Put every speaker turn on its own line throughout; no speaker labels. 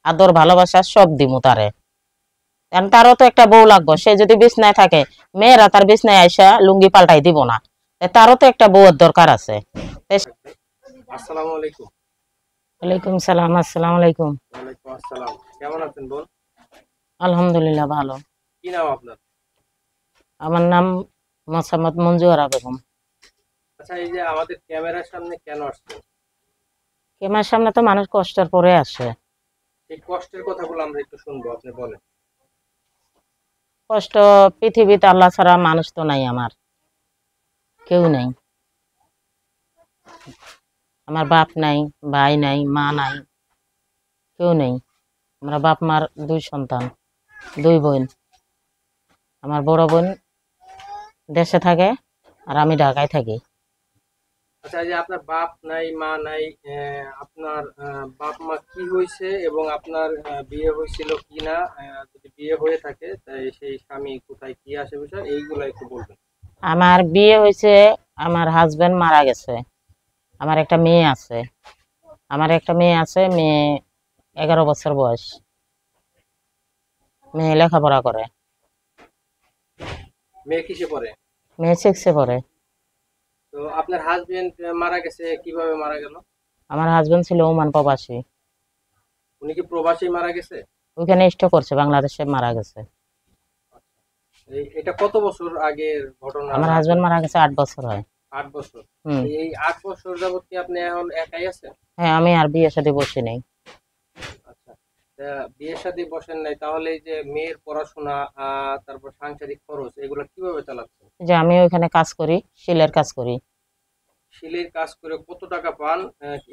আদর ভালোবাসা সব দিমু তারে। কারণ তারও তো একটা বউ লাগবে, সে যদি বিছনায় থাকে মেয়েরা তার বিছনায় আইসা লুঙ্গি পাল্টাই দিব না, তারও তো একটা বউয়ের দরকার আছে।
আসসালামু আলাইকুম।
ওয়ালাইকুম সালাম। আসসালামু আলাইকুম।
ওয়ালাইকুম আসসালাম। কেমন আছেন বোন?
আলহামদুলিল্লাহ ভালো।
কি নাম আপনার?
আমার নাম মোসাম্মদ মঞ্জুয়ারা বেগম।
আচ্ছা, এই যে আমাদের ক্যামেরার সামনে কেন আসছেন?
ক্যামেরার সামনে তো মানুষ কষ্টের পরে আসে।
এই কষ্টের কথাগুলো আমরা একটু শুনবো, আপনি বলেন।
কষ্ট পৃথিবীতে আল্লাহ ছাড়া মানুষ তো নাই, আমার কেউ নাই। আমার বাপ নাই, ভাই নাই, মা নাই, কেউ নেই। আমরা বাপ মার 2 সন্তান, 2 বোন। আমার বড় বোন দেশে থাকে আর আমি ঢাকায় থাকি।
আচ্ছা, এই যে আপনার বাপ নাই মা নাই, আপনার বাপ মা কি হয়েছে এবং আপনার বিয়ে হয়েছিল কি না, যদি বিয়ে হয়ে থাকে তাই সেই স্বামী কোথায় কি আসে বিষয় এইগুলো একটু বলবেন।
আমার বিয়ে হয়েছে, আমার হাজবেন্ড মারা গেছে। আমার একটা মেয়ে আছে, মেয়ে 11 বছর বয়স। মেয়ে লেখাপড়া করে।
মেয়ে কিসে পড়ে?
মেয়ে 6-এ পড়ে।
তো আপনার হাজবেন্ড মারা গেছে, কিভাবে মারা গেল?
আমার হাজবেন্ড ছিল ওমান প্রবাসী।
উনি কি প্রবাসী মারা গেছে?
ওইখানে স্ট্রোক করছে, বাংলাদেশে মারা গেছে।
এটা কত বছর আগের ঘটনা?
আমার হাজবেন্ড মারা গেছে 8 বছর হয়।
8 বছর।
হুম।
এই 8 বছর যাবত কি আপনি এখন একাই আছেন?
হ্যাঁ, আমি আর বিয়ের সাথে বসি নেই।
আচ্ছা, বিয়ের শাদী বসেন নাই, তাহলে এই যে মেয়ের পড়াশোনা তারপর সাংসারিক খরচ এগুলো কিভাবে চালাচ্ছেন?
যে আমি ওইখানে কাজ করি, সেলের কাজ করি।
সেলের কাজ করে কত টাকা পান,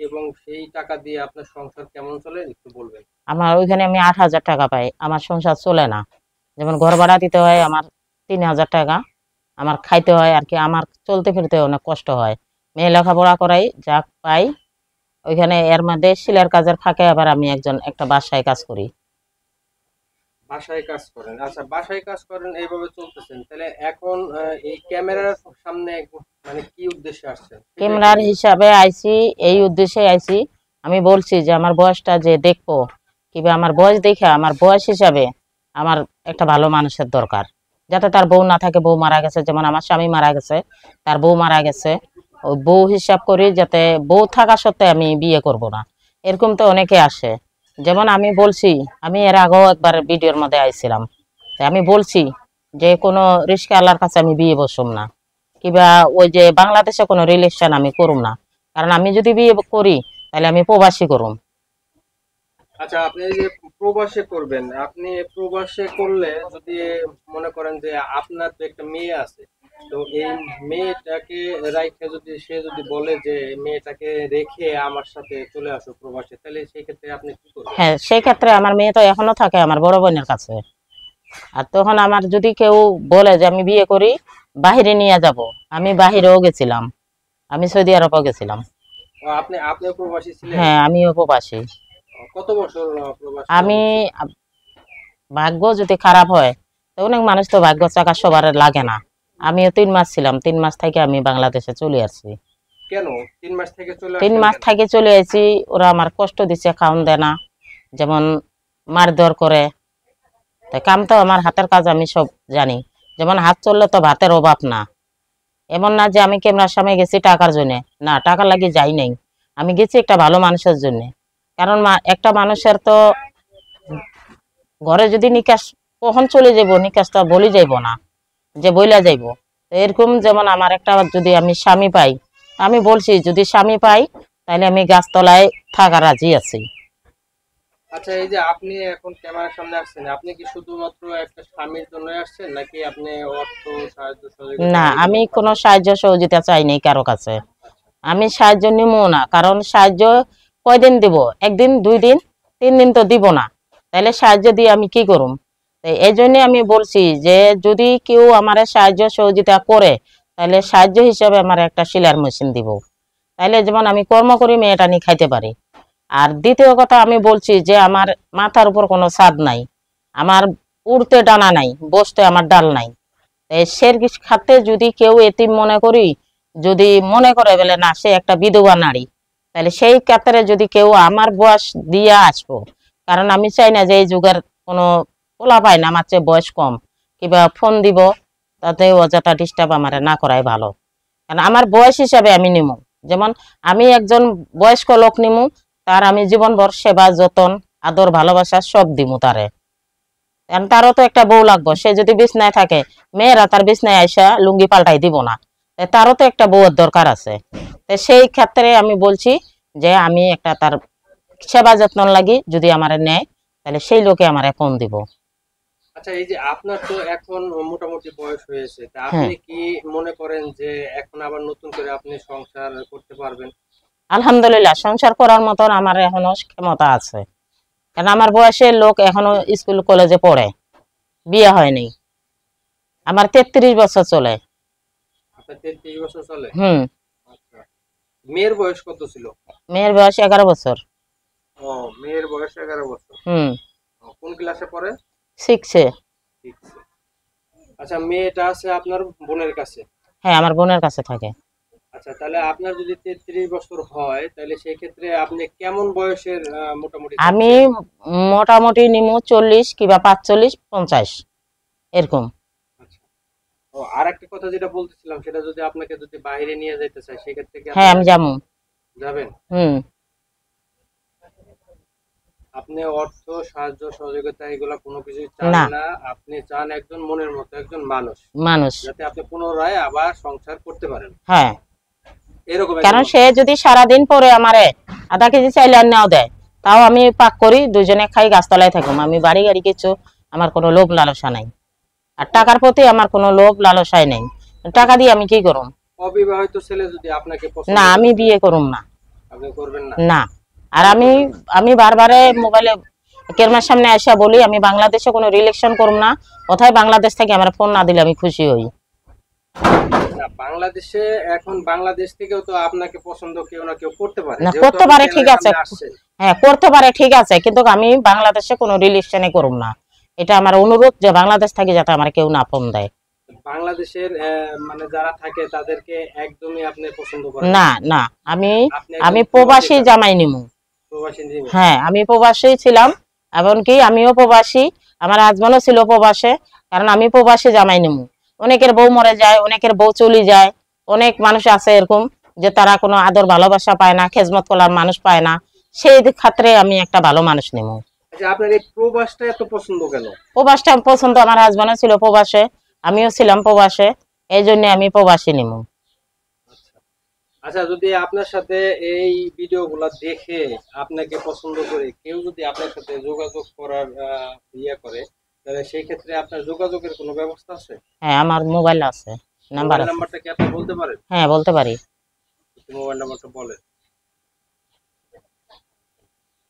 এবং সেই টাকা দিয়ে আপনার সংসার কেমন চলে একটু বলবেন।
আমার ওইখানে আমি 8,000 টাকা পাই, আমার সংসার চলে না। যেমন ঘর ভাড়া দিতে হয় আমার 3,000 টাকা, আমার খাইতে হয় আর কি, আমার চলতে ফিরতে অনেক কষ্ট হয়। মেয়ে লেখাপড়া করাই যা পাই ওইখানে, এর মধ্যে সেলের কাজের ফাঁকে আবার আমি একটা বাসায় কাজ করি।
বাসায় কাজ করেন? আচ্ছা, বাসায় কাজ করেন, এইভাবে চলতেছেন। তাহলে এখন এই ক্যামেরার সামনে মানে কি উদ্দেশ্যে আসছেন?
ক্যামেরার হিসাবে আইছি, এই উদ্দেশ্যে আইছি। আমি বলছি যে আমার বয়সটা যে দেখবো, কিংবা আমার বয়স দেখে আমার বয়স হিসাবে আমার একটা ভালো মানুষের দরকার, যাতে তার বউ না থাকে। বউ মারা গেছে, যেমন আমার স্বামী মারা গেছে, তার বউ মারা গেছে। ওই বউ হিসাব করি, যাতে বউ থাকা সত্ত্বে আমি বিয়ে করব না। এরকম তো অনেকে আসে। যেমন আমি বলছি, আমি এর আগেও একবার ভিডিওর মধ্যে আইছিলাম, আমি বলছি যে কোনো রিস্কা আল্লাহর কাছে আমি বিয়ে বসুম না, কিংবা ওই যে বাংলাদেশে কোনো রিলেশন আমি করুম না। কারণ আমি যদি বিয়ে করি তাহলে আমি প্রবাসী করুম।
আচ্ছা, আপনি এই যে প্রবাসে করবেন, আপনি প্রবাসে করলে যদি মনে করেন যে আপনার তো একটা মেয়ে আছে, তো এই মেয়েটাকে রাইখে যদি সে যদি বলে যে মেয়েটাকে রেখে আমার সাথে চলে আসো প্রবাসে, তাহলে সেই ক্ষেত্রে আপনি কি করবেন?
হ্যাঁ, সেই ক্ষেত্রে আমার মেয়ে তো এখনো থাকে আমার বড় বোনের কাছে। আর তখন আমার যদি কেউ বলে যে আমি বিয়ে করি, বাহিরে নিয়ে যাব, আমি বাহিরেও গেছিলাম, আমি সৌদি আরবও গেছিলাম।
আপনিও প্রবাসী ছিলেন?
হ্যাঁ, আমিও প্রবাসী।
কত বছর প্রবাসী
আমি
অবস্থায়?
ভাগ্য যদি খারাপ হয়, তো অনেক মানুষ তো ভাগ্য চাকা সবার লাগে না। আমিও 3 মাস ছিলাম, 3 মাস থেকে আমি বাংলাদেশে চলে আসছি।
কেন 3 মাস থেকে চলে
3
আসলেন
মাস
কেন?
থেকে চলে আসি, ওরা আমার কষ্ট দিচ্ছে, খাওন দেয় না, যেমন মারধর করে। তাই কাম তো আমার হাতের কাজ আমি সব জানি, যেমন হাত চললে তো ভাতের অভাব না। এমন না যে আমি ক্যামেরার সামনে গেছি টাকার জন্য, না, টাকা লাগিয়ে যাই নাই। আমি গেছি একটা ভালো মানুষের জন্য। কারণ একটা মানুষের তো ঘরে যদি নিকাশ কখন চলে যাব, নিকাশটা বলি যাইব না, যে বইলা যাইব। এরকম যেমন আমার একটা যদি আমি স্বামী পাই, আমি বলছি যদি স্বামী পাই তাহলে আমি গাছতলায় থাকা রাজি আছি।
আচ্ছা, এই যে আপনি এখন ক্যামেরার সামনে আসছেন, আপনি কি শুধুমাত্র একটা স্বামীর জন্য আসছেন, নাকি আপনি অর্থ সাহায্য সহযোগিতা
না,
এগুলো
আমি কোনো
পাচ্ছেন?
সাহায্য সহযোগিতা চাই নাই কারো কাছে।
আচ্ছা।
আমি সাহায্য নিবো না, কারণ সাহায্য কয়দিন দিব? 1 দিন, 2 দিন, 3 দিন তো দিব না। তাহলে সাহায্য দিয়ে আমি কি করুম? এই জন্য আমি বলছি যে যদি কেউ আমার সাহায্য সহযোগিতা করে, তাহলে সাহায্য হিসাবে আমার একটা সেলাইয়ের মেশিন দিব, তাইলে যেমন আমি কর্ম করি মেয়েটা নিয়ে খাইতে পারি। আর দ্বিতীয় কথা আমি বলছি যে আমার মাথার উপর কোনো ছাদ নাই, আমার উড়তে ডানা নাই, বসতে আমার ডাল নাই। সে খাতে যদি কেউ এতিম মনে করি, যদি মনে করে বলে না সে একটা বিধবা নারী, তাহলে সেই ক্ষেত্রে যদি কেউ আমার বয়স দিয়ে আসবো, কারণ আমি চাই না যে এই যুগের কোনো পোলা পায় না আমার চেয়ে বয়স কম কিংবা ফোন দিব তাতে অযথা ডিস্টার্ব আমার না করাই ভালো। কারণ আমার বয়স হিসাবে আমি নিমু, যেমন আমি একজন বয়স্ক লোক নিমু, তার আমি জীবনভর সেবা যতন আদর ভালোবাসা সব দিমু তারে। কারণ তারও তো একটা বউ লাগবে, সে যদি বিছনায় থাকে মেয়েরা তার বিছনায় আইসা লুঙ্গি পাল্টাই দিব না, তারও তো একটা বউয়ের দরকার আছে। তো সেই ক্ষেত্রে আমি বলছি যে আমি একটা তার সেবা যত্ন লাগি যদি আমার নেয় তাহলে সেই লোকে আমার ফোন দিব।
আচ্ছা, এই যে আপনার তো এখন মোটামুটি বয়স হয়েছে, তা
হ্যাঁ,
আপনি কি মনে করেন যে এখন আবার নতুন করে আপনি সংসার করতে পারবেন?
আলহামদুলিল্লাহ সংসার করার মতন আমার এখনো ক্ষমতা আছে, কারণ আমার বয়সের লোক এখনো স্কুল কলেজে পড়ে, বিয়ে হয়নি, আমার 33 বছর চলে।
আপনার 33 বছর চলে?
হুম।
আচ্ছা, মেয়ের বয়স কত ছিল?
মেয়ের বয়স 11 বছর।
ও, মেয়ের বয়স 11 বছর।
হুম।
কোন ক্লাসে পড়ে?
6-এ।
6-এ। আচ্ছা, মেয়েটা আছে আপনার বোনের কাছে?
হ্যাঁ, আমার বোনের কাছে থাকে।
আচ্ছা, তাহলে আপনার যদি 33 বছর হয় তাহলে সেই ক্ষেত্রে আপনি কেমন বয়সের মোটামুটি
আমি
চাচ্ছেন?
মোটামুটি নিমু 40 কিংবা 45-50 এরকম।
আচ্ছা। ও, আর একটা কথা যেটা বলতেছিলাম, সেটা যদি আপনাকে যদি বাইরে নিয়ে যেতে চাই সেক্ষেত্রে কি আপনি
হ্যাঁ, আমি যাবো।
যাবেন?
হুম।
আপনি অর্থ সাহায্য সহযোগিতা এগুলা কোনো কিছুই চান
না,
না, আপনি চান একজন মনের মতো একজন মানুষ,
মানুষ।
যাতে আপনি পুনরায় আবার সংসার করতে পারেন,
হ্যাঁ,
এরকম একজন
কারণ
মানুষ।
সে যদি সারাদিন পরে আমারে আধা কেজি চাইলে আর নাও দেয়, তাও আমি পাক করি, দুজনে খাই, গাছতলায় থাকুম, আমি বাড়ি গাড়ি কিছু আমার কোনো লোভ লালসা নাই, আর টাকার প্রতি আমার কোনো লোভ লালসাই নেই। টাকা দিয়ে আমি কি করুম?
অবিবাহিত ছেলে যদি আপনাকে পছন্দ
না, আমি
করে,
বিয়ে করুম না।
আপনি করবেন না?
না। আর
কেন
আমি
করবেন না?
আমি বারবারে মোবাইলে কেরমার সামনে আসা বলি আমি বাংলাদেশে কোনো রিলেকশন করুম না, কোথায় বাংলাদেশ থেকে আমার ফোন না দিলে আমি খুশি হই।
না, বাংলাদেশে এখন বাংলাদেশ থেকেও তো আপনাকে পছন্দ কেউ না কেউ করতে পারে,
না,
যেহেতু
করতে
আপনি
পারে, ঠিক
চ্যানেলের
আছে।
সামনে আসছেন।
হ্যাঁ, করতে পারে, ঠিক আছে, কিন্তু আমি বাংলাদেশে কোনো রিলেশনে করুম না, এটা আমার অনুরোধ যে বাংলাদেশ থেকে যাতে আমার কেউ না ফোন দেয়।
বাংলাদেশের মানে যারা থাকে তাদেরকে একদমই আপনি পছন্দ করেন না?
না, না, আমি
আপনি একজন
আমি
প্রবাসী
প্রবাসী
থাকেন,
জামাই নিমু।
প্রবাসী জীবন।
হ্যাঁ, আমি প্রবাসী ছিলাম, এমনকি আমিও প্রবাসী, আমার হাজবেন্ডও ছিল প্রবাসে, কারণ আমি প্রবাসী জামাই নিমু। অনেকের বউ মরে যায়, অনেকের বউ চলে যায়, অনেক মানুষ আছে এরকম যে তারা কোনো আদর ভালোবাসা পায় না, খেজমত করার মানুষ পায় না, সেই ক্ষেত্রে আমি একটা ভালো মানুষ নিমু।
আচ্ছা, আপনার এই প্রবাসটা এত পছন্দ কেন?
প্রবাসটা পছন্দ, আমার হাজবেন্ডও ছিল প্রবাসে, আমিও ছিলাম প্রবাসে, এই জন্য আমি প্রবাসী নিমু।
আচ্ছা, যদি আপনার সাথে এই ভিডিওগুলো দেখে আপনাকে পছন্দ করে কেউ যদি আপনার সাথে যোগাযোগ করার করে, তাহলে সেই ক্ষেত্রে আপনার যোগাযোগের কোনো ব্যবস্থা আছে?
হ্যাঁ, আমার মোবাইল আছে, নাম্বার
মোবাইল
আছে।
নাম্বারটা কি আপনি বলতে পারেন?
হ্যাঁ, বলতে পারি।
একটু মোবাইল নাম্বারটা বলেন।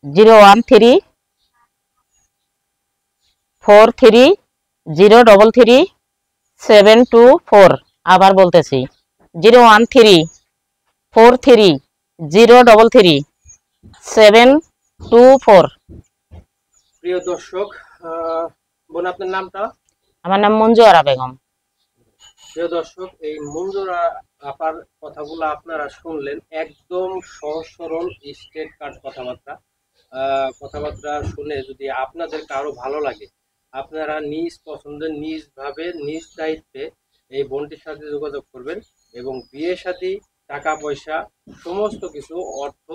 013-43-033-724। আবার বলতেছি, 013-43-033-724।
প্রিয় দর্শক, বোন আপনার নামটা?
আমার নাম মঞ্জু আরা বেগম।
প্রিয় দর্শক, এই মঞ্জুরা আপার কথাগুলো আপনারা শুনলেন, একদম সহজ সরল স্ট্রেট কাট কথাবার্তা। কথাবার্তা শুনে যদি আপনাদের কারো ভালো লাগে, আপনারা নিজ পছন্দের নিজ ভাবে নিজ দায়িত্বে এই বোনটির সাথে যোগাযোগ করবেন, এবং বিয়ে শাদী, টাকা পয়সা, সমস্ত কিছু অর্থ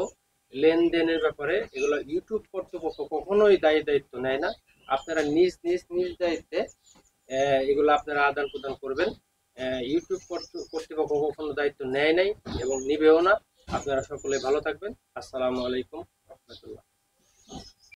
লেনদেনের ব্যাপারে এগুলো ইউটিউব কর্তৃপক্ষ কখনোই দায়িত্ব নেয় না। আপনারা নিজ নিজ নিজ দায়িত্বে এগুলো আপনারা আদান প্রদান করবেন। ইউটিউব কর্তৃপক্ষ কখনো দায়িত্ব নেয় নাই এবং নিবেও না। আপনারা সকলে ভালো থাকবেন। আসসালামু আলাইকুম রহমতুল্লাহ।